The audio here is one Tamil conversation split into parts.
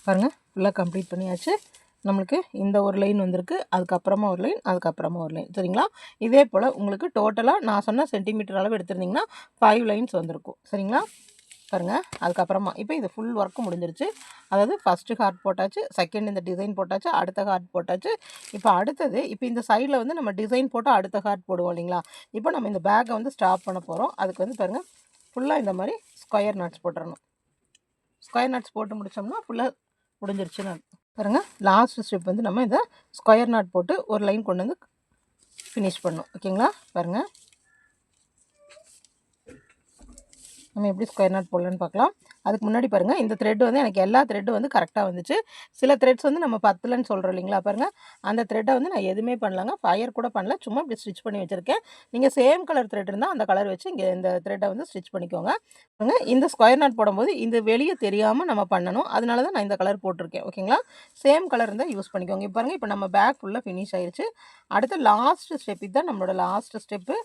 பாருங்கள் ஃபுல்லாக கம்ப்ளீட் பண்ணியாச்சு. நம்மளுக்கு இந்த ஒரு லைன் வந்திருக்கு, அதுக்கப்புறமா ஒரு லைன், அதுக்கப்புறமா ஒரு லைன். சரிங்களா? இதே போல் உங்களுக்கு டோட்டலாக நான் சொன்ன சென்டிமீட்டர் அளவு எடுத்திருந்தீங்கன்னா 5 லைன்ஸ் வந்திருக்கும். சரிங்களா? பாருங்கள். அதுக்கப்புறமா இப்போ இது ஃபுல் ஒர்க்கு முடிஞ்சிருச்சு. அதாவது ஃபஸ்ட்டு ஹார்ட் போட்டாச்சு, செகண்ட் இந்த டிசைன் போட்டாச்சு, அடுத்த ஹார்ட் போட்டாச்சு. இப்போ அடுத்தது இப்போ இந்த சைடில் வந்து நம்ம டிசைன் போட்டு அடுத்த ஹார்ட் போடுவோம் இல்லைங்களா? இப்போ நம்ம இந்த பேக்கை வந்து ஸ்டாப் பண்ண போகிறோம். அதுக்கு வந்து பாருங்கள் ஃபுல்லாக இந்த மாதிரி ஸ்கொயர் நட்ஸ் போட்டுறணும். ஸ்கொயர் நட்ஸ் போட்டு முடித்தோம்னா ஃபுல்லாக முடிஞ்சிருச்சுன்னு பாருங்கள். லாஸ்ட் ஸ்டெப் வந்து நம்ம இதை ஸ்கொயர் நாட் போட்டு ஒரு லைன் கொண்டு வந்து ஃபினிஷ் பண்ணணும். ஓகேங்களா? பாருங்கள் நம்ம எப்படி ஸ்கொயர் நாட் போடலான்னு பார்க்கலாம். அதுக்கு முன்னாடி பாருங்கள், இந்த த்ரெட் வந்து எனக்கு எல்லா த்ரெட்டும் வந்து கரெக்டாக வந்துச்சு. சில த்ரெட்ஸ் வந்து நம்ம பத்தலன்னு சொல்கிறோம் இல்லைங்களா? பாருங்கள், அந்த த்ரெட்டை வந்து நான் எதுவுமே பண்ணலாங்க, ஃபயர் கூட பண்ணல, சும்மா இப்படி ஸ்டிச் பண்ணி வச்சுருக்கேன். நீங்கள் சேம் கலர் த்ரெட் இருந்தால் அந்த கலர் வச்சு இங்கே இந்த த்ரெட்டை வந்து ஸ்டிச் பண்ணிக்கோங்க. பாருங்கள், இந்த ஸ்கொயர் நாட் போடும்போது இந்த வெளியே தெரியாமல் நம்ம பண்ணணும். அதனால தான் நான் இந்த கலர் போட்டிருக்கேன். ஓகேங்களா? சேம் கலர் இருந்தால் யூஸ் பண்ணிக்கோங்க. இப்போ பாருங்கள், இப்போ நம்ம பேக் ஃபுல்லாக ஃபினிஷ் ஆயிடுச்சு. அடுத்து லாஸ்ட் ஸ்டெப் இதுதான் நம்மளோட லாஸ்ட் ஸ்டெப்பு.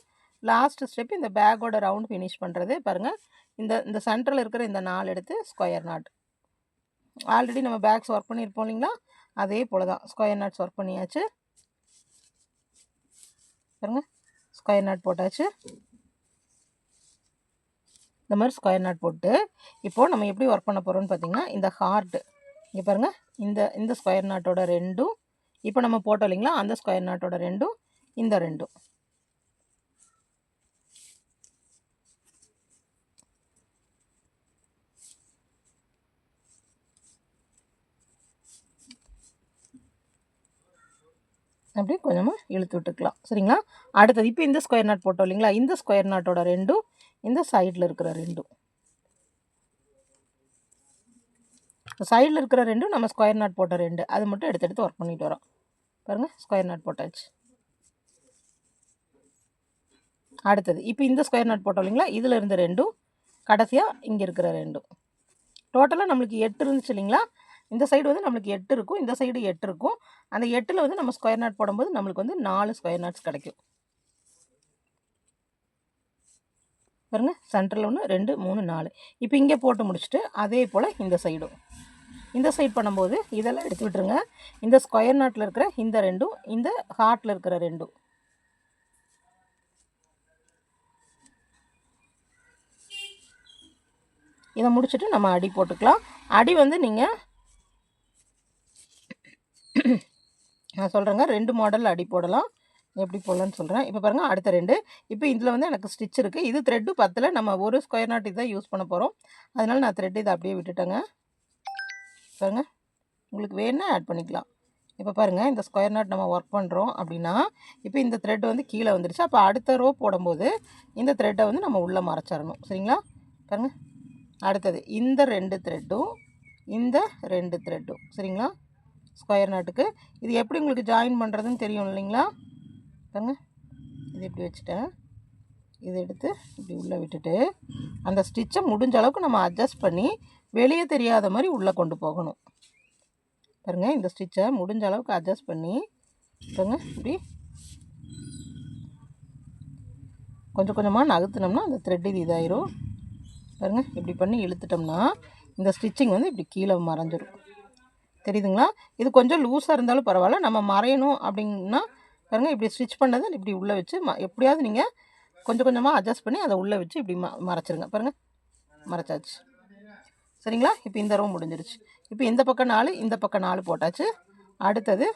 இந்த பேக்கோட ரவுண்ட் ஃபினிஷ் பண்ணுறது. பாருங்கள், இந்த சென்டரில் இருக்கிற இந்த 4 எடுத்து ஸ்கொயர் நாட். ஆல்ரெடி நம்ம பேக்ஸ் ஒர்க் பண்ணியிருப்போம் இல்லைங்களா? அதே போல் தான் ஸ்கொயர் நாட்ஸ் ஒர்க் பண்ணியாச்சு. பாருங்கள், ஸ்கொயர் நாட் போட்டாச்சு. இந்த மாதிரி ஸ்கொயர் நாட் போட்டு இப்போது நம்ம எப்படி ஒர்க் பண்ண போகிறோம்னு பார்த்தீங்கன்னா, இந்த ஹார்ட்டு இங்கே பாருங்கள், இந்த ஸ்கொயர் நாட்டோட ரெண்டும் இப்போ நம்ம போட்டோம் இல்லைங்களா? அந்த ஸ்கொயர் நாட்டோட ரெண்டும் இந்த ரெண்டும் அப்படியே கொஞ்சமாக இழுத்து விட்டுக்கலாம். சரிங்களா? அடுத்தது இப்போ இந்த ஸ்கொயர் நாட் போட்டோம் இல்லைங்களா? இந்த ஸ்கொயர் நாட்டோட ரெண்டும் இந்த சைடில் இருக்கிற ரெண்டும் சைடில் இருக்கிற ரெண்டும் நம்ம ஸ்கொயர் நாட் போட்ட ரெண்டு அது மட்டும் எடுத்து ஒர்க் பண்ணிட்டு வரோம். பாருங்கள், ஸ்கொயர் நாட் போட்டாச்சு. அடுத்தது இப்போ இந்த ஸ்கொயர் நாட் போட்டோம் இல்லைங்களா? இதில் இருந்த ரெண்டும் கடைசியாக இங்கே இருக்கிற ரெண்டும் டோட்டலாக நம்மளுக்கு 8 இருந்துச்சு இல்லைங்களா? இந்த சைடு வந்து நம்மளுக்கு 8 இருக்கும், இந்த சைடு 8 இருக்கும். அந்த 8ல் வந்து நம்ம ஸ்கொயர் நாட் போடும்போது நம்மளுக்கு வந்து 4 ஸ்கொயர் நாட்ஸ் கிடைக்கும். பாருங்கள், சென்டரில் 1 2 3 4. இப்போ இங்கே போட்டு முடிச்சுட்டு அதே போல் இந்த சைடும் இந்த சைட் பண்ணும்போது இதெல்லாம் எடுத்து விட்டுருங்க. இந்த ஸ்கொயர் நாட்டில் இருக்கிற இந்த ரெண்டும் இந்த ஹார்ட்டில் இருக்கிற ரெண்டும் இதை முடிச்சுட்டு நம்ம அடி போட்டுக்கலாம். அடி வந்து நீங்கள் நான் சொல்கிறேங்க, 2 மாடலில் அடி போடலாம். எப்படி போடலான்னு சொல்கிறேன். இப்போ பாருங்கள், அடுத்த 2. இப்போ இதில் வந்து எனக்கு ஸ்டிச் இருக்குது. இது த்ரெட்டு பத்தில் நம்ம ஒரு ஸ்கொயர் நாட் இதான் யூஸ் பண்ண போகிறோம். அதனால் நான் த்ரெட்டு இதை அப்படியே விட்டுட்டேங்க. பாருங்கள், உங்களுக்கு வேணுன்னா ஆட் பண்ணிக்கலாம். இப்போ பாருங்கள், இந்த ஸ்கொயர் நாட் நம்ம ஒர்க் பண்ணுறோம் அப்படின்னா இப்போ இந்த த்ரெட் வந்து கீழே வந்துடுச்சு. அப்போ அடுத்த ரோ போடும்போது இந்த த்ரெட்டை வந்து நம்ம உள்ளே மறைச்சிடணும். சரிங்களா? பாருங்கள், அடுத்தது இந்த 2 த்ரெட்டும் இந்த 2 த்ரெட்டும் சரிங்களா? ஸ்கொயர் நாட்டுக்கு இது எப்படி உங்களுக்கு ஜாயின் பண்ணுறதுன்னு தெரியும் இல்லைங்களா? பாருங்கள், இது இப்படி வச்சுட்டேன். இதை எடுத்து இப்படி உள்ளே விட்டுட்டு அந்த ஸ்டிச்சை முடிஞ்ச அளவுக்கு நம்ம அட்ஜஸ்ட் பண்ணி வெளியே தெரியாத மாதிரி உள்ளே கொண்டு போகணும். பாருங்கள், இந்த ஸ்டிச்சை முடிஞ்ச அளவுக்கு அட்ஜஸ்ட் பண்ணி பாருங்கள், இப்படி கொஞ்சம் கொஞ்சமாக நகர்த்தினோம்னா அந்த த்ரெட் இது இதாயிரும். பாருங்கள், இப்படி பண்ணி இழுத்துட்டோம்னா இந்த ஸ்டிச்சிங் வந்து இப்படி கீழே மறைஞ்சிரும். தெரியுதுங்களா? இது கொஞ்சம் லூஸாக இருந்தாலும் பரவாயில்ல. நம்ம மறையணும் அப்படின்னா பாருங்கள், இப்படி ஸ்டிச் பண்ணதை இப்படி உள்ளே வச்சு எப்படியாவது நீங்கள் கொஞ்சம் கொஞ்சமாக அட்ஜஸ்ட் பண்ணி அதை உள்ளே வச்சு இப்படி மறைச்சிருங்க. பாருங்கள், மறைச்சாச்சு. சரிங்களா? இப்போ இந்த ரோ முடிஞ்சிருச்சு. இப்போ இந்த பக்கம் 4 இந்த பக்கம் 4 போட்டாச்சு. அடுத்தது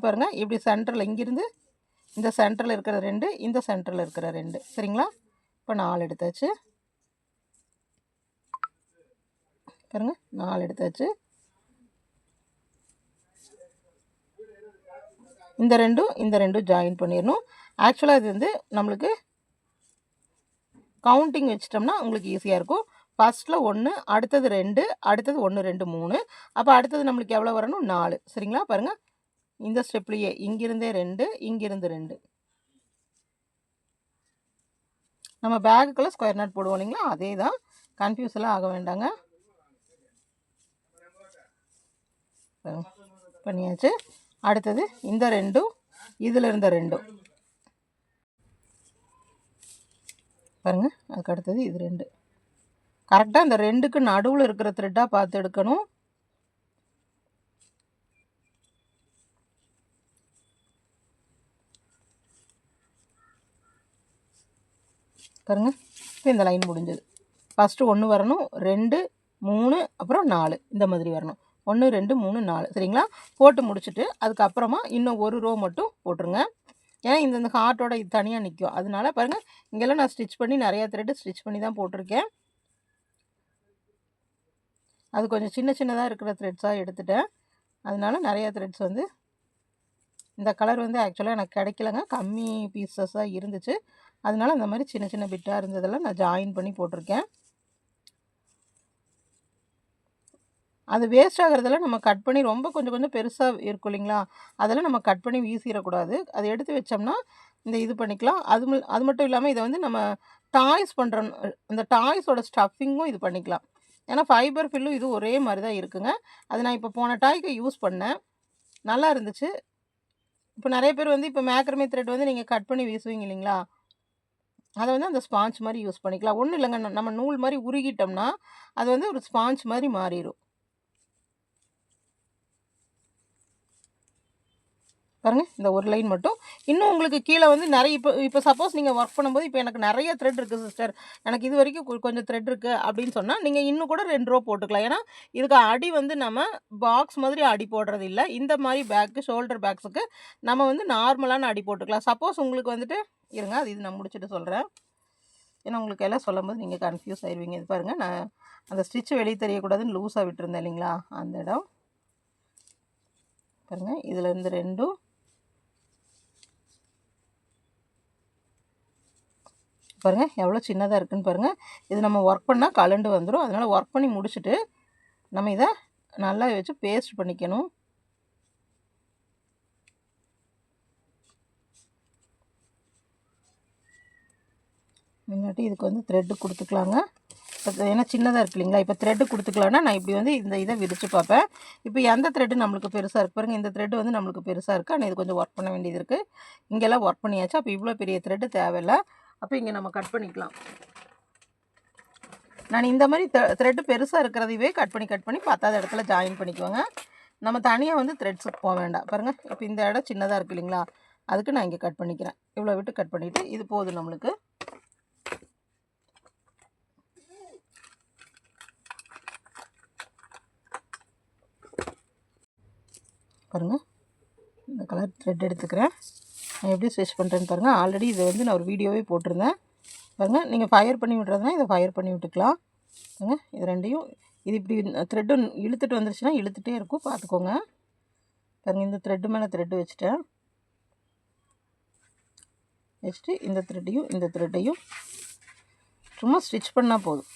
பாருங்கள், இப்படி சென்டரில் இங்கிருந்து இந்த சென்டரில் இருக்கிற 2 இந்த சென்டரில் இருக்கிற 2 சரிங்களா? இப்போ 4 எடுத்தாச்சு. பாருங்கள், 4 எடுத்தாச்சு. இந்த ரெண்டும் ஜாயின் பண்ணிடணும். ஆக்சுவலாக இது வந்து நம்மளுக்கு கவுண்டிங் வச்சிட்டோம்னா உங்களுக்கு ஈஸியாக இருக்கும். ஃபஸ்ட்டில் 1, அடுத்தது 2, அடுத்தது 1 2 3. அப்போ அடுத்தது நம்மளுக்கு எவ்வளோ வரணும்? 4. சரிங்களா? பாருங்கள், இந்த ஸ்டெப்லேயே இங்கிருந்தே 2 இங்கிருந்து 2 நம்ம பேக்குக்குள்ளே ஸ்கொயர் நாட் போடுவோம் இல்லைங்களா? அதே தான், கன்ஃபியூஸெல்லாம் ஆக வேண்டாங்க. பண்ணியாச்சு. அடுத்தது இந்த 2 இதில் இருந்த 2 பாருங்கள், அதுக்கு அடுத்தது இது 2 கரெக்டாக இந்த 2க்கு நடுவில் இருக்கிற த்ரெட்டாக பார்த்து எடுக்கணும். பாருங்க, இப்போ இந்த லைன் முடிஞ்சது. ஃபஸ்ட்டு 1 வரணும், 2, 3, அப்புறம் 4 இந்த மாதிரி வரணும். 1, 2, 3, 4 சரிங்களா? போட்டு முடிச்சுட்டு அதுக்கப்புறமா இன்னும் ஒரு ரோ மட்டும் போட்டுருங்க. ஏன்னா இந்த ஹார்ட்டோட இது தனியாக நிற்கும். அதனால பாருங்கள், இங்கெல்லாம் நான் ஸ்டிச் பண்ணி நிறையா த்ரெட்டு ஸ்டிச் பண்ணி தான் போட்டிருக்கேன். அது கொஞ்சம் சின்ன சின்னதாக இருக்கிற த்ரெட்ஸாக எடுத்துட்டேன். அதனால நிறையா த்ரெட்ஸ் வந்து இந்த கலர் வந்து ஆக்சுவலாக எனக்கு கிடைக்கலங்க, கம்மி பீசஸாக இருந்துச்சு. அதனால இந்த மாதிரி சின்ன சின்ன பிட்டாக இருந்ததெல்லாம் நான் ஜாயின் பண்ணி போட்டிருக்கேன். அது வேஸ்ட் ஆகிறதெல்லாம் நம்ம கட் பண்ணி ரொம்ப கொஞ்சம் கொஞ்சம் பெருசாக இருக்கும் இல்லைங்களா, அதெல்லாம் நம்ம கட் பண்ணி வீசிடக்கூடாது. அதை எடுத்து வச்சோம்னா இந்த இது பண்ணிக்கலாம். அது மட்டும் இல்லாமல் இதை வந்து நம்ம டாய்ஸ் பண்ணுற அந்த டாய்ஸோட ஸ்டஃபிங்கும் இது பண்ணிக்கலாம். ஏன்னா ஃபைபர் ஃபில்லும் இது ஒரே மாதிரி தான் இருக்குங்க. அது நான் இப்போ போன டாய்க்கு யூஸ் பண்ணேன், நல்லா இருந்துச்சு. இப்போ நிறைய பேர் வந்து இப்போ மேக்ரமே த்ரெட் வந்து நீங்கள் கட் பண்ணி வீசுவீங்க இல்லைங்களா, அதை வந்து அந்த ஸ்பாஞ்ச் மாதிரி யூஸ் பண்ணிக்கலாம். ஒன்றும் இல்லைங்க, நம்ம நூல் மாதிரி உருகிட்டோம்னா அது வந்து ஒரு ஸ்பாஞ்ச் மாதிரி மாறிடும். பாருங்கள், இந்த ஒரு லைன் மட்டும். இன்னும் உங்களுக்கு கீழே வந்து நிறைய இப்போ சப்போஸ் நீங்கள் ஒர்க் பண்ணும்போது இப்போ எனக்கு நிறைய த்ரெட் இருக்குது சிஸ்டர், எனக்கு இது வரைக்கும் கொஞ்சம் த்ரெட் இருக்குது அப்படின்னு சொன்னால் நீங்கள் இன்னும் கூட 2 ரோ போட்டுக்கலாம். ஏன்னா இதுக்கு அடி வந்து நம்ம பாக்ஸ் மாதிரி அடி போடுறது இல்லை. இந்த மாதிரி பேக்கு ஷோல்டர் பேக்ஸுக்கு நம்ம வந்து நார்மலான அடி போட்டுக்கலாம். சப்போஸ் உங்களுக்கு வந்துட்டு இருங்க, அது இது நான் முடிச்சுட்டு சொல்கிறேன். ஏன்னா உங்களுக்கு எல்லாம் சொல்லும்போது நீங்கள் கன்ஃபியூஸ் ஆயிடுவீங்க. இது பாருங்கள், நான் அந்த ஸ்டிச்சு வெளியே தெரியக்கூடாதுன்னு லூஸாக விட்டுருந்தேன் இல்லைங்களா, அந்த இடம் பாருங்கள். இதுலேருந்து 2 பாருங்கள் எவ்வளோ சின்னதாக இருக்குதுன்னு பாருங்கள். இது நம்ம ஒர்க் பண்ணால் கலண்டு வந்துடும். அதனால் ஒர்க் பண்ணி முடிச்சுட்டு நம்ம இதை நல்லா வச்சு பேஸ்ட் பண்ணிக்கணும். முன்னாடி இதுக்கு வந்து த்ரெட்டு கொடுத்துக்கலாங்க. ஏன்னா சின்னதாக இருக்கு இல்லைங்களா, இப்போ த்ரெட்டு கொடுத்துக்கலான்னா நான் இப்படி வந்து இந்த இதை விரித்து பார்ப்பேன். இப்போ எந்த த்ரெட்டு நம்மளுக்கு பெருசாக இருக்குது பாருங்கள், இந்த த்ரெட்டு வந்து நம்மளுக்கு பெருசாக இருக்குது. ஆனால் இது கொஞ்சம் ஒர்க் பண்ண வேண்டியது இருக்குது. இங்கெல்லாம் ஒர்க் பண்ணியாச்சு. அப்போ இவ்வளோ பெரிய த்ரெட்டு தேவையில்லை. அப்போ இங்கே நம்ம கட் பண்ணிக்கலாம். நான் இந்த மாதிரி த்ரெட்டு பெருசாக இருக்கிறதையே கட் பண்ணி பத்தாத இடத்துல ஜாயின் பண்ணிக்குவோங்க. நம்ம தனியாக வந்து த்ரெட்ஸுக்கு போக வேண்டாம். பாருங்கள், இப்போ இந்த இடம் சின்னதாக இருக்குது இல்லைங்களா, அதுக்கு நான் இங்கே கட் பண்ணிக்கிறேன். இவ்வளோ விட்டு கட் பண்ணிவிட்டு இது போதும் நம்மளுக்கு. பாருங்கள், இந்த கலர் த்ரெட் எடுத்துக்கிறேன். நான் எப்படி ஸ்டிச் பண்ணுறேன்னு பாருங்கள். ஆல்ரெடி இதை வந்து நான் ஒரு வீடியோவே போட்டிருந்தேன். பாருங்கள், நீங்கள் ஃபயர் பண்ணி விட்றதுனா இதை ஃபயர் பண்ணி விட்டுக்கலாம். பாருங்கள், இது ரெண்டையும் இது இப்படி த்ரெட்டு இழுத்துட்டு வந்துருச்சுன்னா இழுத்துகிட்டே இருக்கும், பார்த்துக்கோங்க. பாருங்கள், இந்த த்ரெட்டு மேலே த்ரெட்டு வச்சுட்டேன். வச்சுட்டு இந்த த்ரெட்டையும் சும்மா ஸ்டிச் பண்ணால் போதும்.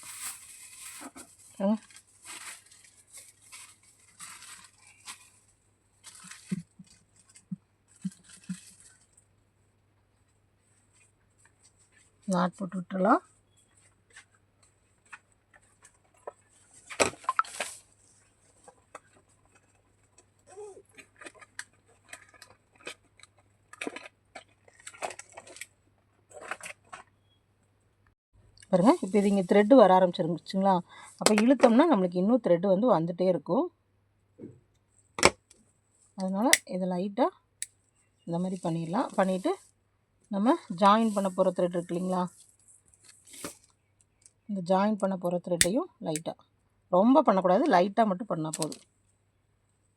நாட் போட்டு விட்டுறலாம். பாருங்கள், இப்போ இது இங்கே த்ரெட்டு வர ஆரம்பிச்சிருந்துச்சுங்களா, அப்போ இழுத்தோம்னா நம்மளுக்கு இன்னும் த்ரெட்டு வந்து வந்துகிட்டே இருக்கும். அதனால் இதை லைட்டாக இந்த மாதிரி பண்ணிடலாம். பண்ணிவிட்டு நம்ம ஜாயின் பண்ண போகிற த்ரெட் இருக்கு இல்லைங்களா, இந்த ஜாயின் பண்ண போகிற த்ரெட்டையும் லைட்டாக, ரொம்ப பண்ணக்கூடாது, லைட்டாக மட்டும் பண்ணால் போதும்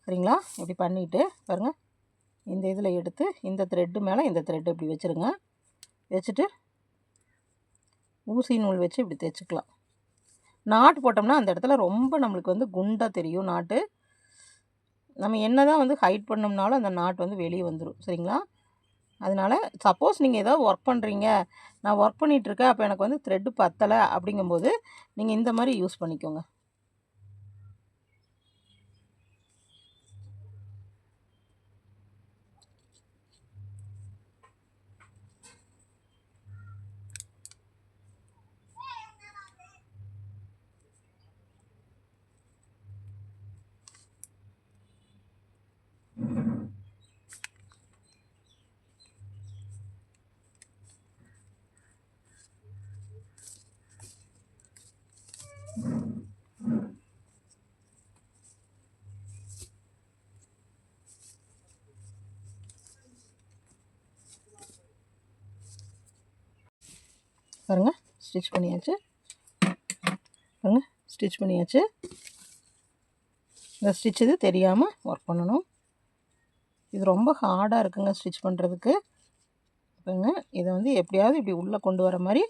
சரிங்களா. இப்படி பண்ணிவிட்டு பாருங்கள், இந்த இதில் எடுத்து இந்த த்ரெட்டு மேலே இந்த த்ரெட்டு இப்படி வச்சுருங்க. வச்சுட்டு ஊசி நூல் வச்சு இப்படி தைச்சிக்கலாம். நாட்டு போட்டோம்னா அந்த இடத்துல ரொம்ப நம்மளுக்கு வந்து குண்டாக தெரியும் நாட்டு. நம்ம என்ன தான் வந்து ஹைட் பண்ணோம்னாலும் அந்த நாட்டு வந்து வெளியே வந்துடும் சரிங்களா. அதனால் சப்போஸ் நீங்கள் ஏதாவது ஒர்க் பண்ணுறீங்க, நான் ஒர்க் பண்ணிகிட்ருக்கேன், அப்போ எனக்கு வந்து த்ரெட்டு பத்தலை அப்படிங்கும்போது நீங்கள் இந்த மாதிரி யூஸ் பண்ணிக்கோங்க. பாருங்கள் ஸ்டிச் பண்ணியாச்சு. பாருங்கள் ஸ்டிச் பண்ணியாச்சு. இந்த ஸ்டிச் இது தெரியாமல் ஒர்க் பண்ணணும். இது ரொம்ப ஹார்டாக இருக்குங்க ஸ்டிச் பண்ணுறதுக்கு. பாருங்க இதை வந்து எப்படியாவது இப்படி உள்ளே கொண்டு வர மாதிரி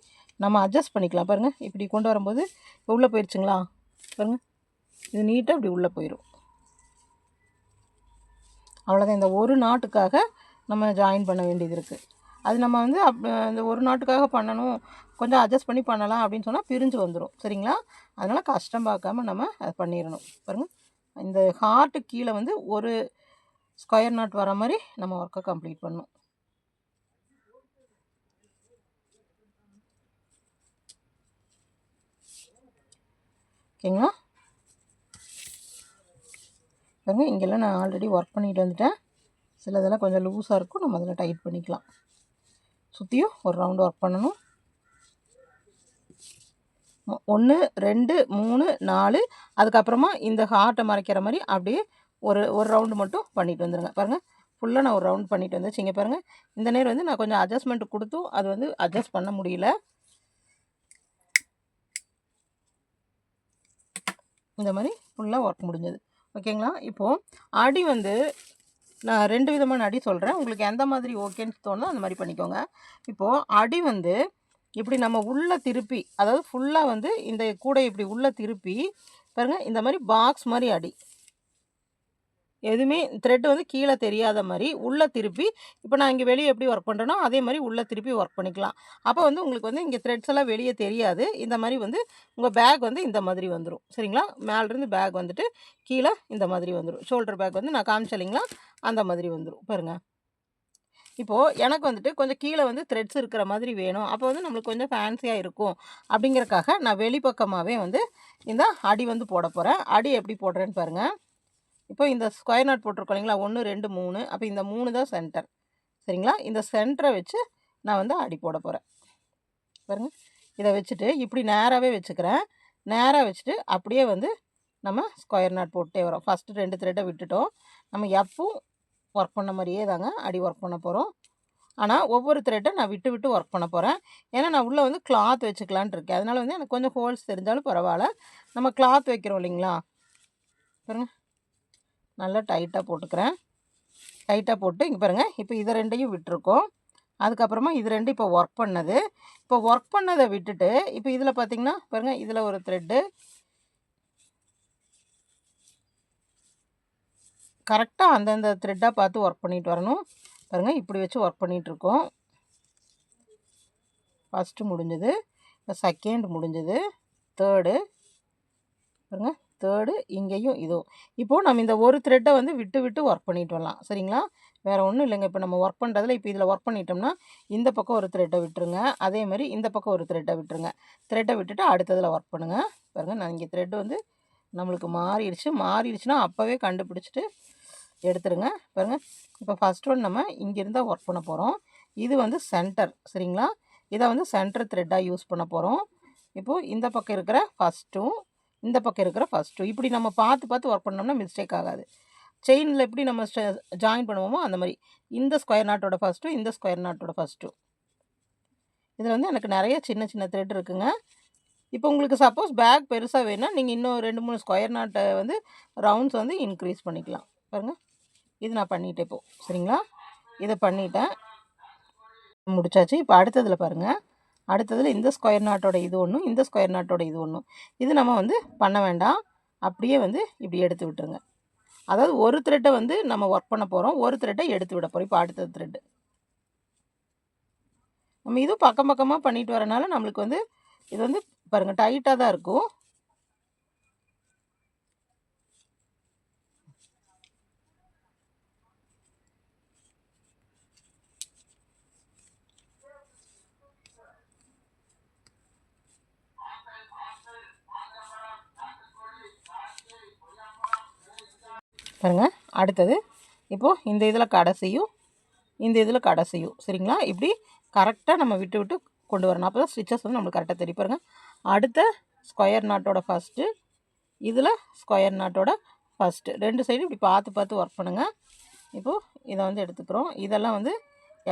நம்ம அட்ஜஸ்ட் பண்ணிக்கலாம். பாருங்கள் இப்படி கொண்டு வரும்போது இப்போ உள்ளே போயிடுச்சுங்களா? பாருங்கள் இது நீட்டாக இப்படி உள்ளே போயிடும். அவ்வளோதான். இந்த ஒரு நாட்டுக்காக நம்ம ஜாயின் பண்ண வேண்டியது இருக்குது. அது நம்ம வந்து இந்த ஒரு நாட்டுக்காக பண்ணணும், கொஞ்சம் அட்ஜஸ்ட் பண்ணி பண்ணலாம் அப்படின்னு சொன்னால் பிரிஞ்சு வந்துடும். சரிங்களா? அதனால் கஷ்டம் பார்க்காம நம்ம அதை பண்ணிடணும். பாருங்கள் இந்த ஹார்ட்டு கீழே வந்து ஒரு ஸ்கொயர் நாட் வர மாதிரி நம்ம ஒர்க்கை கம்ப்ளீட் பண்ணணும். ஓகேங்களா? பாருங்கள் இங்கெல்லாம் நான் ஆல்ரெடி ஒர்க் பண்ணிட்டு வந்துட்டேன். சிலதெல்லாம் கொஞ்சம் லூஸாக இருக்கும், நம்ம அதில் டைட் பண்ணிக்கலாம். சுற்றியும் ஒரு ரவுண்டு ஒர்க் பண்ணணும். 1 2 3 4 அதுக்கப்புறமா இந்த ஹார்ட்டை மறைக்கிற மாதிரி அப்படியே ஒரு ரவுண்டு மட்டும் பண்ணிட்டு வந்துடுங்க. பாருங்கள் ஃபுல்லாக நான் ஒரு ரவுண்ட் பண்ணிட்டு வந்துச்சு. இங்கே பாருங்கள் இந்த நேரம் வந்து நான் கொஞ்சம் அட்ஜஸ்ட்மெண்ட் கொடுத்தும் அது வந்து அட்ஜஸ்ட் பண்ண முடியல. இந்த மாதிரி ஃபுல்லாக ஒர்க் முடிஞ்சது. ஓகேங்களா? இப்போது அடி வந்து நான் 2 விதமான அடி சொல்கிறேன். உங்களுக்கு எந்த மாதிரி ஓகேன்னு தோணுதோ அந்த மாதிரி பண்ணிக்கோங்க. இப்போது அடி வந்து இப்படி நம்ம உள்ளே திருப்பி, அதாவது ஃபுல்லாக வந்து இந்த கூடை இப்படி உள்ளே திருப்பி பாருங்கள் இந்த மாதிரி பாக்ஸ் மாதிரி அடி. எதுவுமே த்ரெட் வந்து கீழே தெரியாத மாதிரி உள்ளே திருப்பி, இப்போ நான் இங்கே வெளியே எப்படி ஒர்க் பண்ணுறேனோ அதே மாதிரி உள்ளே திருப்பி ஒர்க் பண்ணிக்கலாம். அப்போ வந்து உங்களுக்கு வந்து இங்கே த்ரெட்ஸ் எல்லாம் வெளியே தெரியாது. இந்த மாதிரி வந்து உங்கள் பேக் வந்து இந்த மாதிரி வந்துடும். சரிங்களா? மேலேருந்து பேக் வந்துட்டு கீழே இந்த மாதிரி வந்துடும். ஷோல்டர் பேக் வந்து நான் காமிச்சேன் இல்லைங்களா, அந்த மாதிரி வந்துடும். பாருங்கள் இப்போது எனக்கு வந்துட்டு கொஞ்சம் கீழே வந்து த்ரெட்ஸ் இருக்கிற மாதிரி வேணும். அப்போ வந்து நம்மளுக்கு கொஞ்சம் ஃபேன்சியாக இருக்கும் அப்படிங்கிறக்காக நான் வெளிப்பக்கமாகவே வந்து இந்த அடி வந்து போட போகிறேன். அடி எப்படி போடுறேன்னு பாருங்கள். இப்போ இந்த ஸ்கொயர் நாட் போட்டிருக்கோம் இல்லைங்களா, 1 2 3. அப்போ இந்த 3 தான் சென்டர். சரிங்களா? இந்த சென்டரை வச்சு நான் வந்து அடி போட போகிறேன். பாருங்கள் இதை வச்சுட்டு இப்படி நேராகவே வச்சுக்கிறேன். நேராக வச்சுட்டு அப்படியே வந்து நம்ம ஸ்கொயர் நாட் போட்டே வரோம். ஃபஸ்ட்டு 2 த்ரெட்டை விட்டுட்டோம். நம்ம எப்பவும் ஒர்க் பண்ண மாதிரியே தாங்க அடி ஒர்க் பண்ண போகிறோம். ஆனால் ஒவ்வொரு த்ரெட்டை நான் விட்டு விட்டு ஒர்க் பண்ண போகிறேன். ஏன்னா நான் உள்ளே வந்து கிளாத் வச்சுக்கலான்ட்டு இருக்கேன். அதனால் வந்து எனக்கு கொஞ்சம் ஹோல்ஸ் தெரிஞ்சாலும் பரவாயில்ல. நம்ம கிளாத் வைக்கிறோம் இல்லைங்களா, பாருங்கள் நல்லா டைட்டாக போட்டுக்கிறேன். டைட்டாக போட்டு இங்கே பாருங்கள் இப்போ இதை 2ஐயும் விட்டுருக்கோம். அதுக்கப்புறமா இது 2 இப்போ ஒர்க் பண்ணது. இப்போ ஒர்க் பண்ணதை விட்டுட்டு இப்போ இதில் பார்த்திங்கன்னா பாருங்கள் இதில் ஒரு த்ரெட்டு கரெக்டாக அந்தந்த த்ரெட்டாக பார்த்து ஒர்க் பண்ணிட்டு வரணும். பாருங்கள் இப்படி வச்சு ஒர்க் பண்ணிகிட்ருக்கோம். ஃபஸ்ட்டு முடிஞ்சது, இப்போ செகண்ட் முடிஞ்சது, தேர்டு பாருங்கள் தேர்டு இங்கேயும் இதுவும். இப்போது நம்ம இந்த ஒரு த்ரெட்டை வந்து விட்டு விட்டு ஒர்க் பண்ணிட்டு வரலாம். சரிங்களா? வேறு ஒன்றும் இல்லைங்க. இப்போ நம்ம ஒர்க் பண்ணுறதுல இப்போ இதில் ஒர்க் பண்ணிட்டோம்னா இந்த பக்கம் ஒரு த்ரெட்டை விட்டுருங்க. அதே மாதிரி இந்த பக்கம் ஒரு த்ரெட்டை விட்டுருங்க. த்ரெட்டை விட்டுட்டு அடுத்ததில் ஒர்க் பண்ணுங்கள். பாருங்கள் நான் இங்கே த்ரெட்டு வந்து நம்மளுக்கு மாறிடுச்சுன்னா அப்போவே கண்டுபிடிச்சிட்டு எடுத்துருங்க. பாருங்கள் இப்போ ஃபஸ்ட் ஒன் நம்ம இங்கேருந்து தான் ஒர்க் பண்ண போகிறோம். இது வந்து சென்டர். சரிங்களா? இதை வந்து சென்டர் த்ரெட்டாக யூஸ் பண்ண போகிறோம். இப்போது இந்த பக்கம் இருக்கிற ஃபஸ்ட்டும் இந்த பக்கம் இருக்கிற ஃபஸ்ட்டும் இப்படி நம்ம பார்த்து ஒர்க் பண்ணோம்னா மிஸ்டேக் ஆகாது. செயினில் எப்படி நம்ம ஜாயின் பண்ணுவோமோ அந்த மாதிரி இந்த ஸ்கொயர் நாட்டோட ஃபஸ்ட்டும் இந்த ஸ்கொயர் நாட்டோட ஃபஸ்ட்டும். இதில் வந்து எனக்கு நிறைய சின்ன சின்ன த்ரெட் இருக்குங்க. இப்போ உங்களுக்கு சப்போஸ் பேக் பெருசாக வேணும்னா நீங்கள் இன்னும் 2 3 ஸ்கொயர் நாட்டை வந்து ரவுண்ட்ஸ் வந்து இன்க்ரீஸ் பண்ணிக்கலாம். பாருங்கள் இது நான் பண்ணிட்டேன் இப்போது. சரிங்களா? இதை பண்ணிட்டேன், முடிச்சாச்சு. இப்போ அடுத்ததில் பாருங்கள், அடுத்ததில் இந்த ஸ்கொயர் நாட்டோட இது ஒன்றும் இந்த ஸ்கொயர் நாட்டோட இது ஒன்றும். இது நம்ம வந்து பண்ண வேண்டாம், அப்படியே வந்து இப்படி எடுத்து விட்டுருங்க. அதாவது ஒரு த்ரெட்டை வந்து நம்ம ஒர்க் பண்ண போகிறோம், ஒரு த்ரெட்டை எடுத்து விட போகிறோம். இப்போ அடுத்த த்ரெட்டு நம்ம இதுவும் பக்கம் பக்கமாக பண்ணிட்டு வரனால நம்மளுக்கு வந்து இது வந்து பாருங்கள் டைட்டாக தான் இருக்கும். பாருங்கள் அடுத்தது இப்போது இந்த இதில் கடைசியும் இந்த இதில் கடைசியும். சரிங்களா? இப்படி கரெக்டாக நம்ம விட்டு விட்டு கொண்டு வரணும். அப்போ தான் ஸ்டிச்சஸ் வந்து நம்மளுக்கு கரெக்டாக தெரியும். பாருங்கள் அடுத்த ஸ்கொயர் நாட்டோட ஃபஸ்ட்டு, இதில் ஸ்கொயர் நாட்டோட ஃபஸ்ட்டு, 2 சைடும் இப்படி பார்த்து ஒர்க் பண்ணுங்கள். இப்போது இதை வந்து எடுத்துக்கிறோம். இதெல்லாம் வந்து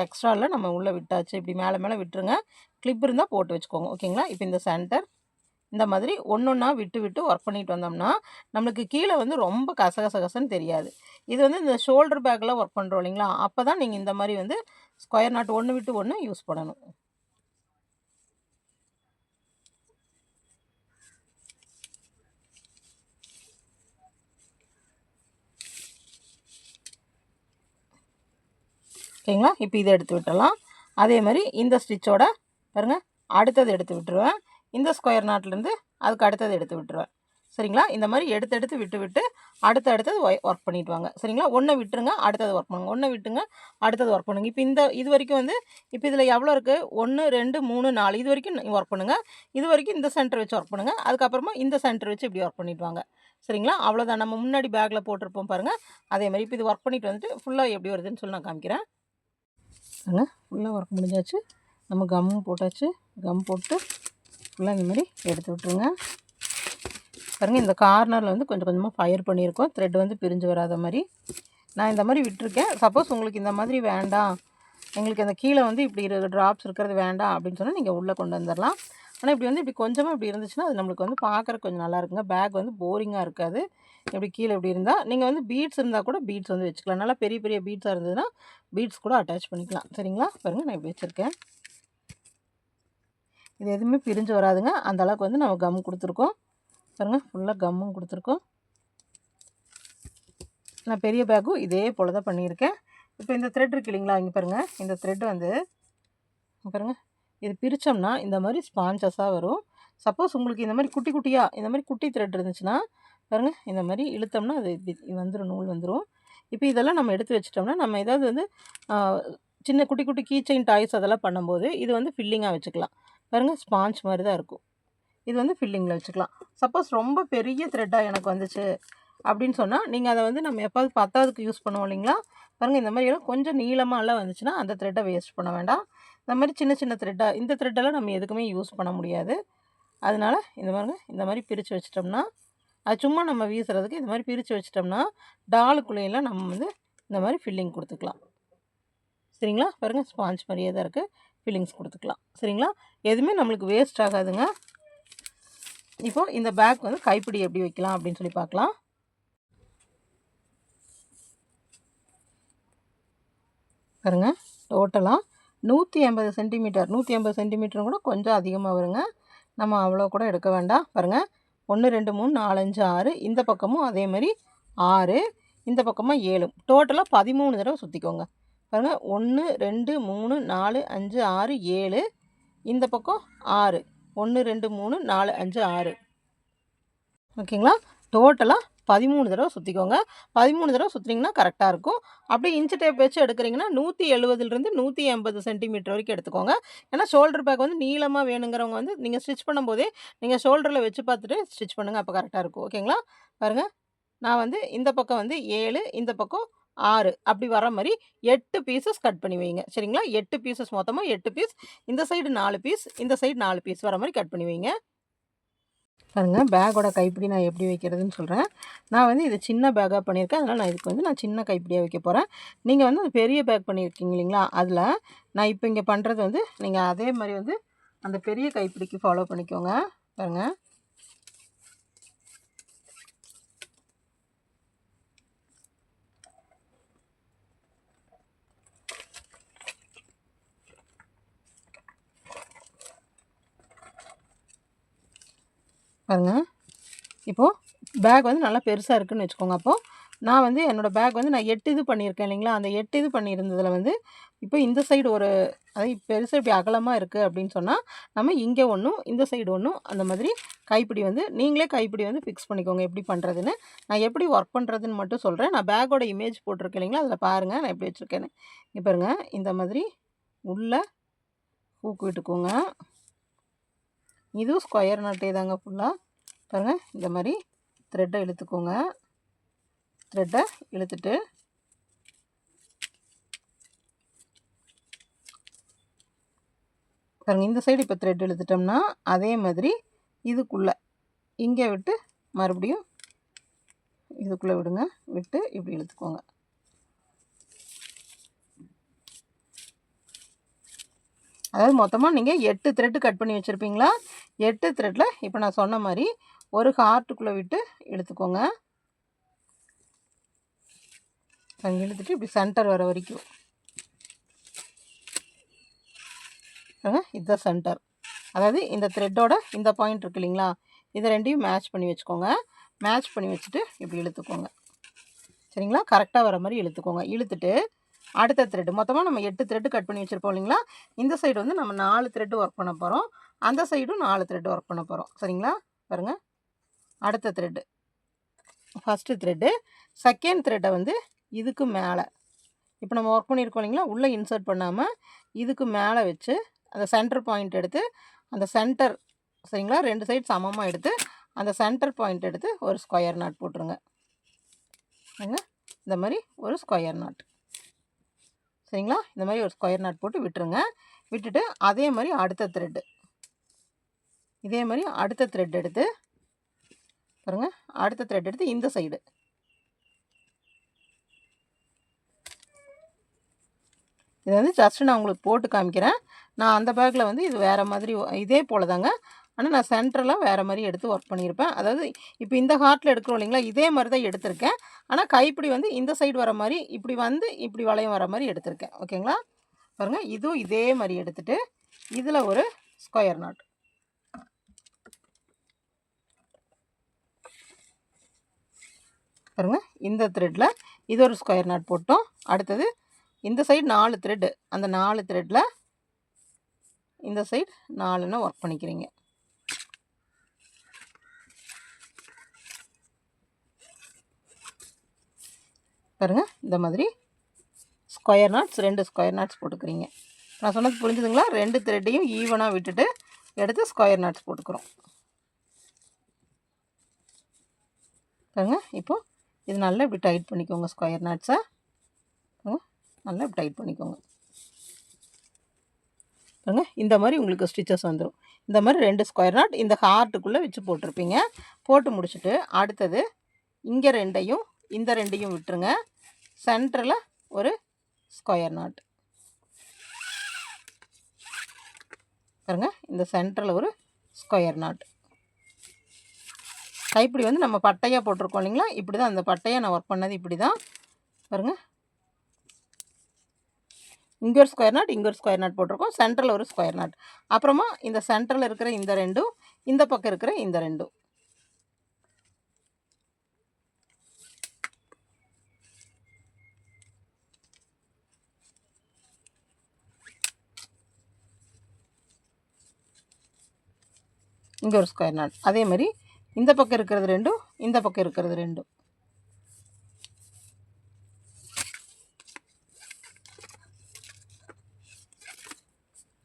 எக்ஸ்ட்ராவில் நம்ம உள்ளே விட்டாச்சு. இப்படி மேலே மேலே விட்டுருங்க. கிளிப் இருந்தால் போட்டு வச்சுக்கோங்க. ஓகேங்களா? இப்போ இந்த சென்டர் இந்த மாதிரி ஒன்றா விட்டு விட்டு ஒர்க் பண்ணிட்டு வந்தோம்னா நம்மளுக்கு கீழே வந்து ரொம்ப கசகசகசன்னு தெரியாது. இது வந்து இந்த ஷோல்டர் பேக்கில் ஒர்க் பண்ணுறோம் இல்லைங்களா? அப்போ தான் நீங்கள் இந்த மாதிரி வந்து ஸ்கொயர் நாட் ஒன்று விட்டு ஒன்று யூஸ் பண்ணணும். ஓகேங்களா? இப்போ இதை எடுத்து விட்டுடலாம். அதே மாதிரி இந்த ஸ்டிச்சோட பாருங்கள் அடுத்தது எடுத்து விட்டுருவேன். இந்த ஸ்கொயர் நாட்லேருந்து அதுக்கு அடுத்தது எடுத்து விட்டுருவேன். சரிங்களா? இந்த மாதிரி எடுத்து எடுத்து விட்டு விட்டு அடுத்தது ஒர்க் பண்ணிட்டு வாங்க. சரிங்களா? ஒன்றை விட்டுருங்க, அடுத்தது ஒர்க் பண்ணுங்க. ஒன்றை விட்டுங்க, அடுத்தது ஒர்க் பண்ணுங்க. இப்போ இது வரைக்கும் வந்து இப்போ இதில் எவ்வளோ இருக்குது? 1 2 3 4 இது வரைக்கும் ஒர்க் பண்ணுங்கள். இது வரைக்கும் இந்த சென்டர் வச்சு ஒர்க் பண்ணுங்கள். அதுக்கப்புறமா இந்த சென்டர் வச்சு இப்படி ஒர்க் பண்ணிட்டு வாங்க. சரிங்களா? அவ்வளோதான். நம்ம முன்னாடி பேக்கில் போட்டிருப்போம் பாருங்கள். அதே மாதிரி இப்போ இது ஒர்க் பண்ணிட்டு வந்துட்டு ஃபுல்லாக எப்படி வருதுன்னு சொல்லி நான் காமிக்கிறேன். ஃபுல்லாக ஒர்க் முடிஞ்சாச்சு. நம்ம கம்மும் போட்டாச்சு. கம் போட்டு ஃபுல்லாக இந்த மாதிரி எடுத்து விட்டுருங்க. பாருங்கள் இந்த கார்னரில் வந்து கொஞ்சம் கொஞ்சமாக ஃபயர் பண்ணியிருக்கோம். த்ரெட் வந்து பிரிஞ்சு வராத மாதிரி நான் இந்த மாதிரி விட்டுருக்கேன். சப்போஸ் உங்களுக்கு இந்த மாதிரி வேண்டாம், எங்களுக்கு அந்த கீழே வந்து இப்படி ட்ராப்ஸ் இருக்கிறது வேண்டாம் அப்படின்னு சொன்னால் நீங்கள் உள்ளே கொண்டு வந்துடலாம். ஆனால் இப்படி கொஞ்சமாக இப்படி இருந்துச்சுன்னா அது நம்மளுக்கு வந்து பார்க்குறக்கு கொஞ்சம் நல்லா இருக்குங்க. பேக் வந்து போரிங்காக இருக்காது. இப்படி கீழே இப்படி இருந்தால் நீங்கள் வந்து பீட்ஸ் இருந்தால் கூட பீட்ஸ் வந்து வச்சுக்கலாம். நல்லா பெரிய பெரிய பீட்ஸாக இருந்ததுன்னா பீட்ஸ் கூட அட்டாச் பண்ணிக்கலாம். சரிங்களா? பாருங்கள் நான் இப்படி வச்சுருக்கேன். இது எதுவுமே பிரிஞ்சு வராதுங்க. அந்த அளவுக்கு வந்து நம்ம கம் கொடுத்துருக்கோம். பாருங்கள் ஃபுல்லாக கம்மும் கொடுத்துருக்கோம். நான் பெரிய பேக்கும் இதே போல் தான் பண்ணியிருக்கேன். இப்போ இந்த த்ரெட் இருக்கு இல்லைங்களா? இங்கே பாருங்கள், இந்த த்ரெட் வந்து பாருங்கள் இது பிரித்தோம்னா இந்த மாதிரி ஸ்பான்சஸாக வரும். சப்போஸ் உங்களுக்கு இந்த மாதிரி குட்டி குட்டியாக இந்த மாதிரி குட்டி த்ரெட் இருந்துச்சுன்னா பாருங்கள் இந்த மாதிரி இழுத்தோம்னா அது வந்துடும், நூல் வந்துடும். இப்போ இதெல்லாம் நம்ம எடுத்து வச்சிட்டோம்னா நம்ம ஏதாவது வந்து சின்ன குட்டி குட்டி கீ செயின் டாய்ஸ் அதெல்லாம் பண்ணும்போது இது வந்து ஃபில்லிங்காக வச்சுக்கலாம். பாருங்கள் ஸ்பாஞ்ச் மாதிரி தான் இருக்கும். இது வந்து ஃபில்லிங்கில் வச்சுக்கலாம். சப்போஸ் ரொம்ப பெரிய த்ரெட்டாக எனக்கு வந்துச்சு அப்படின்னு சொன்னால் நீங்கள் அதை வந்து நம்ம எப்பாவது 10வதுக்கு யூஸ் பண்ணுவோம் இல்லைங்களா? பாருங்கள் இந்த மாதிரியெல்லாம் கொஞ்சம் நீளமாகலாம் வந்துச்சுன்னா அந்த த்ரெட்டை வேஸ்ட் பண்ண வேண்டாம். இந்த மாதிரி சின்ன சின்ன த்ரெட்டாக இந்த த்ரெட்டெல்லாம் நம்ம எதுக்குமே யூஸ் பண்ண முடியாது. அதனால் இந்த மாதிரி பிரித்து வச்சிட்டோம்னா அது சும்மா நம்ம வீசுறதுக்கு இந்த மாதிரி பிரித்து வச்சிட்டோம்னா டாலுக்குள்ளேயெல்லாம் நம்ம வந்து இந்த மாதிரி ஃபில்லிங் கொடுத்துக்கலாம். சரிங்களா? பாருங்கள் ஸ்பாஞ்ச் மாதிரியே தான் இருக்குது. ஃபில்லிங்ஸ் கொடுத்துக்கலாம். சரிங்களா? எதுவுமே நம்மளுக்கு வேஸ்ட் ஆகாதுங்க. இப்போது இந்த பேக் வந்து கைப்பிடி எப்படி வைக்கலாம் அப்படின்னு சொல்லி பார்க்கலாம். பாருங்கள் டோட்டலாக 180 சென்டிமீட்டர் 180 சென்டிமீட்டரும் கூட கொஞ்சம் அதிகமாக வருங்க. நம்ம அவ்வளோ கூட எடுக்க வேண்டாம். பாருங்கள் 1 2 3 4 5 6 இந்த பக்கமும் அதே மாதிரி 6 இந்த பக்கமாக 7 டோட்டலாக 13 தடவை சுற்றிக்கோங்க. பாருங்கள் 1 2 3 4 5 6 7 இந்த பக்கம் 6 1 2 3 4 5 6 ஓகேங்களா? டோட்டலாக 13 தடவை சுற்றிக்கோங்க. 13 தடவை சுற்றிங்கன்னா கரெக்டாக இருக்கும். அப்படியே இன்ச்சு டேப் வச்சு எடுக்கிறீங்கன்னா 170லேருந்து 180 சென்டிமீட்டர் வரைக்கும் எடுத்துக்கோங்க. ஏன்னா ஷோல்டர் பேக் வந்து நீளமாக வேணுங்கிறவங்க வந்து நீங்கள் ஸ்டிச் பண்ணும்போதே நீங்கள் ஷோல்டரில் வச்சு பார்த்துட்டு ஸ்டிச் பண்ணுங்கள். அப்போ கரெக்டாக இருக்கும். ஓகேங்களா? பாருங்கள் நான் வந்து இந்த பக்கம் வந்து 7 இந்த பக்கம் 6 அப்படி வர மாதிரி 8 பீசஸ் கட் பண்ணி வைங்க. சரிங்களா? 8 பீசஸ் மொத்தமாக 8 பீஸ். இந்த சைடு 4 பீஸ், இந்த சைடு 4 பீஸ் வர மாதிரி கட் பண்ணி வைங்க. பாருங்கள் பேக்கோட கைப்பிடி நான் எப்படி வைக்கிறதுன்னு சொல்கிறேன். நான் வந்து இது சின்ன பேக்காக பண்ணியிருக்கேன். அதனால் நான் இதுக்கு வந்து நான் சின்ன கைப்பிடியாக வைக்க போகிறேன். நீங்கள் வந்து பெரிய பேக் பண்ணியிருக்கீங்க இல்லைங்களா? அதில் நான் இப்போ இங்கே பண்ணுறது வந்து நீங்கள் அதே மாதிரி வந்து அந்த பெரிய கைப்பிடிக்கு ஃபாலோ பண்ணிக்கோங்க. பாருங்கள் பாருங்கள் இப்போது பேக் வந்து நல்லா பெருசாக இருக்குதுன்னு வச்சுக்கோங்க. அப்போது நான் வந்து என்னோடய பேக் வந்து நான் 8 இது பண்ணியிருக்கேன் இல்லைங்களா? அந்த 8 இது பண்ணியிருந்ததில் வந்து இப்போ இந்த சைடு ஒரு அதாவது பெருசாக இப்படி அகலமாக இருக்குது அப்படின்னு சொன்னால் நம்ம இங்கே ஒன்றும் இந்த சைடு ஒன்றும் அந்த மாதிரி கைப்பிடி வந்து நீங்களே கைப்பிடி வந்து ஃபிக்ஸ் பண்ணிக்கோங்க எப்படி பண்ணுறதுன்னு. நான் எப்படி ஒர்க் பண்ணுறதுன்னு மட்டும் சொல்கிறேன். நான் பேக்கோட இமேஜ் போட்டிருக்கேன் இல்லைங்களா? அதில் பாருங்கள் நான் எப்படி வச்சுருக்கேன்னு. இங்கே பாருங்கள் இந்த மாதிரி உள்ளே ஹூக் விட்டுக்கோங்க. இதுவும் ஸ்கொயர் நட்டே தாங்க ஃபுல்லாக. பாருங்கள் இந்த மாதிரி த்ரெட்டை இழுத்துக்கோங்க. த்ரெட்டை இழுத்துட்டு பாருங்கள் இந்த சைடு இப்போ த்ரெட் இழுத்துட்டோம்னா அதே மாதிரி இதுக்குள்ளே இங்கே விட்டு மறுபடியும் இதுக்குள்ளே விடுங்க. விட்டு இப்படி இழுத்துக்கோங்க. அதாவது மொத்தமாக நீங்கள் 8 த்ரெட்டு கட் பண்ணி வச்சுருப்பீங்களா? 8 த்ரெட்டில் இப்போ நான் சொன்ன மாதிரி ஒரு ஹார்ட்டுக்குள்ளே விட்டு இழுத்துக்கோங்க. இழுத்துட்டு இப்படி சென்டர் வர வரைக்கும் இதுதான் சென்டர். அதாவது இந்த த்ரெட்டோட இந்த பாயிண்ட் இருக்கு இல்லைங்களா, இதை ரெண்டையும் மேட்ச் பண்ணி வச்சுக்கோங்க. மேட்ச் பண்ணி வச்சுட்டு இப்படி இழுத்துக்கோங்க. சரிங்களா? கரெக்டாக வர மாதிரி இழுத்துக்கோங்க. இழுத்துட்டு அடுத்த த்ரெட்டு மொத்தமாக நம்ம 8 த்ரெட்டு கட் பண்ணி வச்சுருப்போம் இல்லைங்களா, இந்த சைடு வந்து நம்ம 4 த்ரெட்டு ஒர்க் பண்ண போகிறோம். அந்த சைடும் 4 த்ரெட்டு ஒர்க் பண்ண போகிறோம். சரிங்களா? பாருங்கள், அடுத்த த்ரெட்டு ஃபஸ்ட்டு த்ரெட்டு, செகண்ட் த்ரெட்டை வந்து இதுக்கு மேலே இப்போ நம்ம ஒர்க் பண்ணியிருக்கோம் இல்லைங்களா, உள்ளே இன்சர்ட் பண்ணாமல் இதுக்கு மேலே வச்சு அந்த சென்டர் பாயிண்ட் எடுத்து அந்த சென்டர், சரிங்களா, 2 சைடு சமமாக எடுத்து அந்த சென்டர் பாயிண்ட் எடுத்து ஒரு ஸ்கொயர் நாட் போட்டுருங்க. இந்த மாதிரி ஒரு ஸ்கொயர் நாட். சரிங்களா? இந்த மாதிரி ஒரு ஸ்கொயர் நாட் போட்டு விட்டுருங்க. விட்டுட்டு அதே மாதிரி அடுத்த த்ரெட்டு, இதே மாதிரி அடுத்த த்ரெட் எடுத்து பாருங்கள், அடுத்த த்ரெட் எடுத்து இந்த சைடு இது வந்து ஜஸ்ட்டு நான் உங்களுக்கு போட்டு காமிக்கிறேன். நான் அந்த பேக்கில் வந்து இது வேறு மாதிரி இதே போல் தாங்க, ஆனால் நான் சென்டரெலாம் வேறு மாதிரி எடுத்து ஒர்க் பண்ணியிருப்பேன். அதாவது இப்போ இந்த ஹார்ட்டில் எடுக்கிறோம் இல்லைங்களா, இதே மாதிரி தான் எடுத்திருக்கேன். ஆனால் கைப்பிடி வந்து இந்த சைடு வர மாதிரி இப்படி வந்து இப்படி வளையம் வர மாதிரி எடுத்திருக்கேன். ஓகேங்களா? பாருங்கள், இதுவும் இதே மாதிரி எடுத்துகிட்டு இதில் ஒரு ஸ்கொயர் நாட். பாருங்கள், இந்த த்ரெட்டில் இது ஒரு ஸ்கொயர் நாட் போட்டோம். அடுத்தது இந்த சைடு 4 த்ரெட்டு, அந்த 4 த்ரெட்டில் இந்த சைடு 4ன்னு ஒர்க் பண்ணிக்கிறீங்க. பாருங்கள், இந்த மாதிரி ஸ்கொயர் நாட்ஸ் 2 ஸ்கொயர் நாட்ஸ் போட்டுக்கிறீங்க. நான் சொன்னது புரிஞ்சுதுங்களா? 2 த்ரெட்டையும் ஈவனாக விட்டுட்டு எடுத்து ஸ்கொயர் நாட்ஸ் போட்டுக்கிறோம். பாருங்கள், இப்போது இது நல்லா இப்படி டைட் பண்ணிக்கோங்க. ஸ்கொயர் நாட்ஸை நல்லா இப்படி டைட் பண்ணிக்கோங்க. பாருங்கள், இந்த மாதிரி உங்களுக்கு ஸ்டிச்சஸ் வந்துடும். இந்த மாதிரி 2 ஸ்கொயர் நாட் இந்த ஹார்ட்டுக்குள்ளே வச்சு போட்டிருப்பீங்க. போட்டு முடிச்சுட்டு அடுத்தது இங்கே 2ஐயும் இந்த 2ஐயும் விட்டுருங்க. சென்டரில் ஒரு ஸ்கொயர் நாட். பாருங்கள், இந்த சென்டரில் ஒரு ஸ்கொயர் நாட். கைப்பிடி வந்து நம்ம பட்டையாக போட்டிருக்கோம் இல்லைங்களா, இப்படி தான் அந்த பட்டையாக நான் ஒர்க் பண்ணது இப்படி தான். பாருங்கள், இங்கே ஒரு ஸ்கொயர் நாட், இங்கே ஒரு ஸ்கொயர் நாட் போட்டிருக்கோம். சென்டரில் ஒரு ஸ்கொயர் நாட். அப்புறமா இந்த சென்டரில் இருக்கிற இந்த 2ம் இந்த பக்கம் இருக்கிற இந்த 2ம் இங்கே ஒரு ஸ்கொயர் நாட். அதே மாதிரி இந்த பக்கம் இருக்கிறது 2ம் இந்த பக்கம் இருக்கிறது 2ம்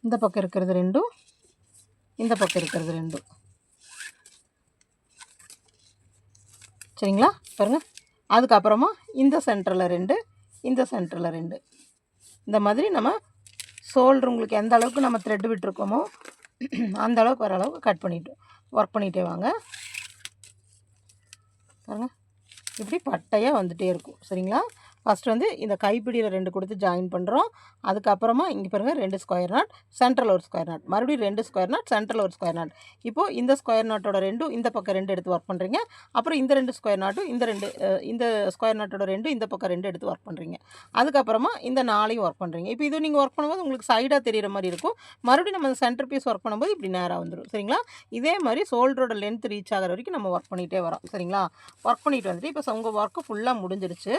இந்த பக்கம் இருக்கிறது 2ம் இந்த பக்கம் இருக்கிறது 2ம். சரிங்களா? பாருங்கள், அதுக்கப்புறமா இந்த சென்டரில் 2, இந்த சென்டரில் 2. இந்த மாதிரி நம்ம ஷோல்டர் உங்களுக்கு எந்த அளவுக்கு நம்ம த்ரெட் விட்டுருக்கோமோ அந்த அளவுக்கு வர அளவுக்கு கட் பண்ணிவிட்டு ஒர்க் பண்ணிகிட்டே வாங்க. பாருங்கள், இப்படி பட்டையாக வந்துகிட்டே இருக்கும். சரிங்களா? ஃபஸ்ட்டு வந்து இந்த கைப்பிடியில் 2 கொடுத்து ஜாயின் பண்ணுறோம். அதுக்கப்புறமா இங்கே பாருங்கள் 2 ஸ்கொயர் நாட், சென்டரில் ஒரு ஸ்கொயர் நாட், மறுபடியும் 2 ஸ்கொயர் நாட், சென்டரில் ஒரு ஸ்கொயர் நாட். இப்போது இந்த ஸ்கொயர் நாட்டோட 2 இந்த பக்கம் 2 எடுத்து ஒர்க் பண்ணுறீங்க. அப்புறம் இந்த 2 ஸ்கொயர் நாட்டும் இந்த ஸ்கொயர் நாட்டோட 2 இந்த பக்கம் 2 எடுத்து ஒர்க் பண்ணுறீங்க. அதுக்கப்புறமா இந்த 4ஐயும் ஒர்க் பண்ணுறீங்க. இப்போ இது நீங்கள் ஒர்க் பண்ணும்போது உங்களுக்கு சைடாக தெரிகிற மாதிரி இருக்கும். மறுபடியும் நம்ம சென்டர் பீஸ் ஒர்க் பண்ணும்போது இப்படி நேராக வந்துடும். சரிங்களா? இதே மாதிரி ஷோல்டரோட லென்த் ரீச் ஆகிற வரைக்கும் நம்ம ஒர்க் பண்ணிகிட்டே வரோம். சரிங்களா? ஒர்க் பண்ணிட்டு வந்துட்டு இப்போ உங்கள் ஒர்க்கு ஃபுல்லாக முடிஞ்சிருச்சு.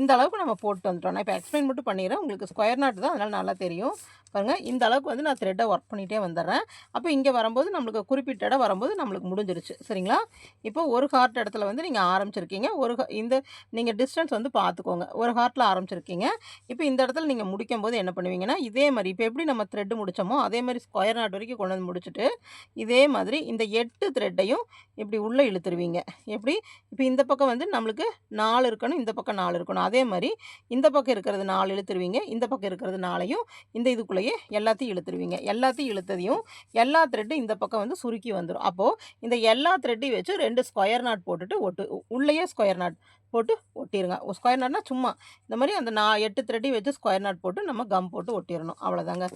இந்த அளவுக்கு நம்ம போட்டு வந்துட்டோம். நான் இப்போ எக்ஸ்பிளைன் மட்டும் பண்ணிடுறேன். உங்களுக்கு ஸ்கொயர் நாட் தான், அதனால் நல்லா தெரியும். பாருங்கள், இந்த அளவுக்கு வந்து நான் த்ரெட்டை ஒர்க் பண்ணிகிட்டே வந்துடுறேன். அப்போ இங்கே வரும்போது நம்மளுக்கு குறிப்பிட்ட இடம் வரும்போது நம்மளுக்கு முடிஞ்சிருச்சு. சரிங்களா? இப்போ ஒரு ஹார்ட் இடத்துல வந்து நீங்கள் ஆரம்பிச்சிருக்கீங்க. இந்த நீங்கள் டிஸ்டன்ஸ் வந்து பார்த்துக்கோங்க. ஒரு ஹார்ட்டில் ஆரம்பிச்சிருக்கீங்க. இப்போ இந்த இடத்துல நீங்கள் முடிக்கும் போது என்ன பண்ணுவீங்கன்னா, இதே மாதிரி இப்போ எப்படி நம்ம த்ரெட்டு முடித்தோமோ அதே மாதிரி ஸ்கொயர் நாட் வரைக்கும் கொண்டு வந்து முடிச்சுட்டு இதே மாதிரி இந்த 8 த்ரெட்டையும் இப்படி உள்ளே இழுத்துருவீங்க. எப்படி இப்போ இந்த பக்கம் வந்து நம்மளுக்கு 4 இருக்கணும், இந்த பக்கம் 4 இருக்கணும். அதே மாதிரி இந்த பக்கம் இருக்கிறது 4 இழுத்துருவீங்க, இந்த பக்கம் இருக்கிறது 4ஐயும் இந்த இதுக்குள்ளேயே எல்லாத்தையும் இழுத்துருவீங்க. எல்லாத்தையும் இழுத்ததையும் எல்லா த்ரெட்டும் இந்த பக்கம் வந்து சுருக்கி வந்துடும். அப்போது இந்த எல்லா த்ரெட்டையும் வச்சு 2 ஸ்கொயர் நாட் போட்டுட்டு உள்ளேயே ஸ்கொயர் நாட் போட்டு ஒட்டிடுங்க. ஸ்கொயர் நாட்னா சும்மா இந்த மாதிரி அந்த 8 த்ரெட்டையும் வச்சு ஸ்கொயர் நாட் போட்டு நம்ம கம் போட்டு ஒட்டிடணும். அவ்வளோதாங்க.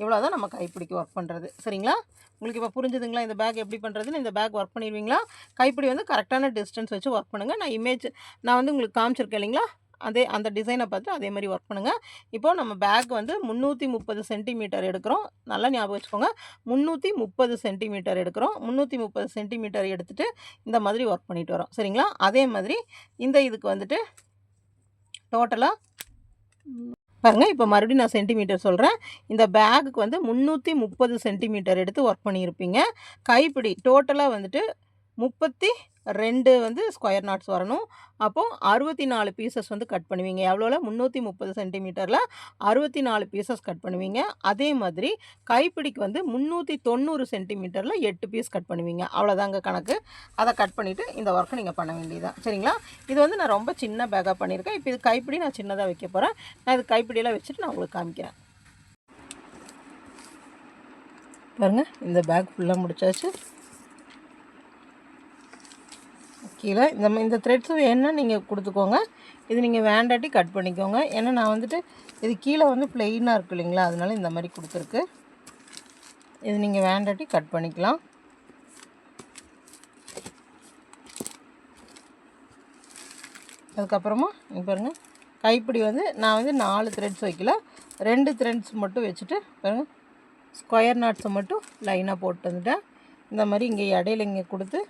இவ்வளோ தான் நம்ம கைப்பிடிக்கு ஒர்க் பண்ணுறது. சரிங்களா? உங்களுக்கு இப்போ புரிஞ்சுதுங்களா இந்த பேக் எப்படி பண்ணுறதுன்னு? இந்த பேக் ஒர்க் பண்ணிடுவீங்களா? கைப்பிடி வந்து கரெக்டான டிஸ்டன்ஸ் வச்சு ஒர்க் பண்ணுங்கள். நான் வந்து உங்களுக்கு காமிச்சிருக்கேன் இல்லைங்களா? அந்த டிசைனை பார்த்து அதே மாதிரி ஒர்க் பண்ணுங்கள். இப்போது நம்ம பேக் வந்து 330 சென்டிமீட்டர் எடுக்கிறோம். நல்லா ஞாபகம் வச்சுக்கோங்க. 330 சென்டிமீட்டர் எடுக்கிறோம். 330 சென்டிமீட்டர் எடுத்துகிட்டு இந்த மாதிரி ஒர்க் பண்ணிட்டு வரோம். சரிங்களா? அதே மாதிரி இந்த இதுக்கு வந்துட்டு டோட்டலாக பாருங்கள். இப்போ மறுபடியும் நான் சென்டிமீட்டர் சொல்கிறேன். இந்த பேக்குக்கு வந்து 330 சென்டிமீட்டர் எடுத்து ஒர்க் பண்ணியிருப்பீங்க. கைப்பிடி டோட்டலாக வந்துட்டு 32 வந்து ஸ்கொயர் நாட்ஸ் வரணும். அப்போது 64 பீசஸ் வந்து கட் பண்ணுவீங்க. எவ்வளோல? 330 சென்டிமீட்டரில் 64 பீசஸ் கட் பண்ணுவீங்க. அதே மாதிரி கைப்பிடிக்கு வந்து 390 சென்டிமீட்டரில் 8 பீஸ் கட் பண்ணுவீங்க. அவ்வளோதாங்க கணக்கு. அதை கட் பண்ணிவிட்டு இந்த ஒர்க்கை நீங்கள் பண்ண வேண்டியதுதான். சரிங்களா? இது வந்து நான் ரொம்ப சின்ன பேக்காக பண்ணியிருக்கேன். இப்போ இது கைப்பிடி நான் சின்னதாக வைக்க போகிறேன். நான் இது கைப்பிடியெல்லாம் வச்சுட்டு நான் உங்களுக்கு காமிக்கிறேன். பாருங்கள், இந்த பேக் ஃபுல்லாக முடிச்சாச்சு. கீழே இந்த த்ரெட்ஸ் வேணுன்னா நீங்கள் கொடுத்துக்கோங்க. இது நீங்கள் வேண்டாட்டி கட் பண்ணிக்கோங்க. ஏன்னா நான் வந்துட்டு இது கீழே வந்து ப்ளெயினாக இருக்குது இல்லைங்களா? அதனால இந்த மாதிரி கொடுத்துருக்கு. இது நீங்கள் வேண்டாட்டி கட் பண்ணிக்கலாம். அதுக்கப்புறமா இங்கே பாருங்கள், கைப்பிடி வந்து நான் வந்து 4 த்ரெட்ஸ் வைக்கல, 2 த்ரெட்ஸ் மட்டும் வச்சுட்டு பாருங்கள், ஸ்கொயர் நாட்ஸை மட்டும் லைனாக போட்டு வந்துட்டேன். இந்த மாதிரி இங்கே இடையில இங்கே கொடுத்து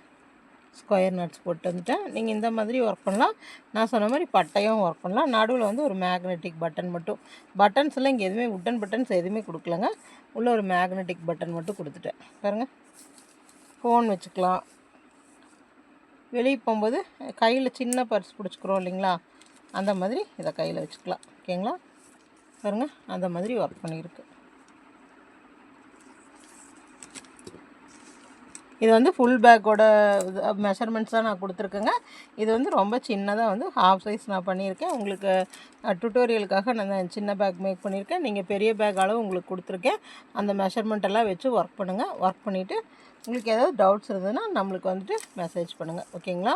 ஸ்கொயர் நாட்ஸ் போட்டு வந்துட்டேன். நீங்கள் இந்த மாதிரி ஒர்க் பண்ணலாம். நான் சொன்ன மாதிரி பட்டையும் ஒர்க் பண்ணலாம். நடுவில் வந்து ஒரு மேக்னெட்டிக் பட்டன் மட்டும், பட்டன்ஸ்லாம் இங்கே எதுவுமே உட்டன் பட்டன்ஸ் எதுவுமே கொடுக்கலங்க. உள்ள ஒரு மேக்னெட்டிக் பட்டன் மட்டும் கொடுத்துட்டேன். பாருங்கள், ஃபோன் வச்சுக்கலாம். வெளியே போகும்போது கையில் சின்ன பர்ஸ் பிடிச்சிக்கிறோம் இல்லைங்களா? அந்த மாதிரி இதை கையில் வச்சுக்கலாம். ஓகேங்களா? பாருங்கள், அந்த மாதிரி ஒர்க் பண்ணியிருக்கு. இது வந்து ஃபுல் பேக்கோட மெஷர்மெண்ட்ஸ் தான் நான் கொடுத்துருக்கேங்க. இது வந்து ரொம்ப சின்னதாக வந்து ஹாஃப் சைஸ் நான் பண்ணியிருக்கேன். உங்களுக்கு டுட்டோரியலுக்காக நான் சின்ன பேக் மேக் பண்ணியிருக்கேன். நீங்கள் பெரிய பேக் அளவு உங்களுக்கு கொடுத்துருக்கேன். அந்த மெஷர்மெண்ட்டெல்லாம் வச்சு ஒர்க் பண்ணுங்கள். ஒர்க் பண்ணிவிட்டு உங்களுக்கு ஏதாவது டவுட்ஸ் இருந்ததுன்னா நம்மளுக்கு வந்துட்டு மெசேஜ் பண்ணுங்கள். ஓகேங்களா?